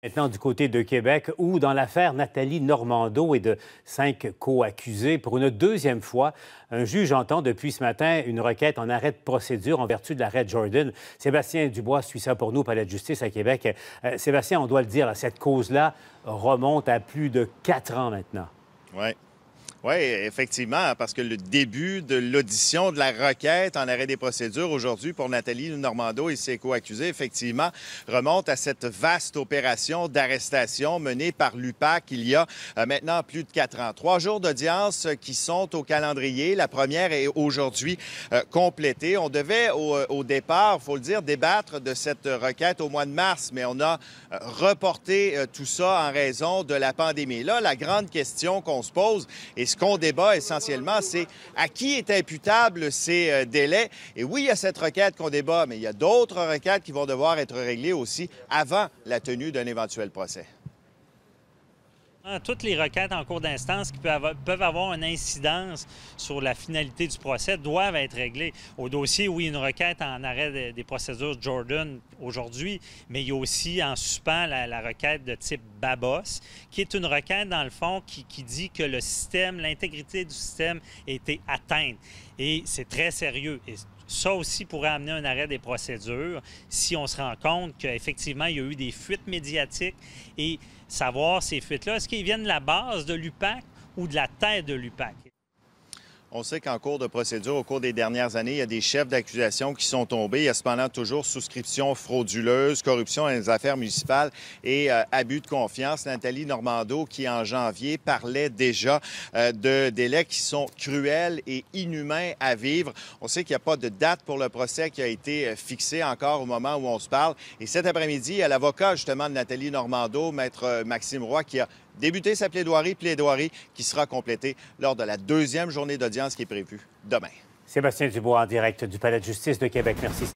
Maintenant, du côté de Québec, où dans l'affaire Nathalie Normando et de 5 co-accusés, pour une deuxième fois, un juge entend depuis ce matin une requête en arrêt de procédure en vertu de l'arrêt Jordan. Sébastien Dubois suit ça pour nous au Palais de justice à Québec. Sébastien, on doit le dire, cette cause-là remonte à plus de 4 ans maintenant. Oui. Oui, effectivement, parce que le début de l'audition de la requête en arrêt des procédures aujourd'hui pour Nathalie Normando et ses co-accusés, effectivement, remonte à cette vaste opération d'arrestation menée par l'UPAC il y a maintenant plus de 4 ans. 3 jours d'audience qui sont au calendrier. La première est aujourd'hui complétée. On devait au départ, il faut le dire, débattre de cette requête au mois de mars, mais on a reporté tout ça en raison de la pandémie. Là, la grande question qu'on se pose, et ce qu'on débat essentiellement, c'est à qui est imputable ces délais. Et oui, il y a cette requête qu'on débat, mais il y a d'autres requêtes qui vont devoir être réglées aussi avant la tenue d'un éventuel procès. Toutes les requêtes en cours d'instance qui peuvent avoir une incidence sur la finalité du procès doivent être réglées. Au dossier, oui, une requête en arrêt des procédures Jordan aujourd'hui, mais il y a aussi en suspens la requête de type Babos, qui est une requête, dans le fond, qui dit que le système, l'intégrité du système a été atteinte. Et c'est très sérieux. Et ça aussi pourrait amener un arrêt des procédures si on se rend compte qu'effectivement, il y a eu des fuites médiatiques et savoir ces fuites-là, est-ce qu'ils viennent de la base de l'UPAC ou de la tête de l'UPAC? On sait qu'en cours de procédure, au cours des dernières années, il y a des chefs d'accusation qui sont tombés. Il y a cependant toujours souscription frauduleuse, corruption dans les affaires municipales et abus de confiance. Nathalie Normando, qui en janvier parlait déjà de délais qui sont cruels et inhumains à vivre. On sait qu'il n'y a pas de date pour le procès qui a été fixée encore au moment où on se parle. Et cet après-midi, il y a l'avocat justement de Nathalie Normando, maître Maxime Roy, qui a débuté sa plaidoirie qui sera complétée lors de la deuxième journée d'audience qui est prévue demain. Sébastien Dubois en direct du Palais de justice de Québec. Merci.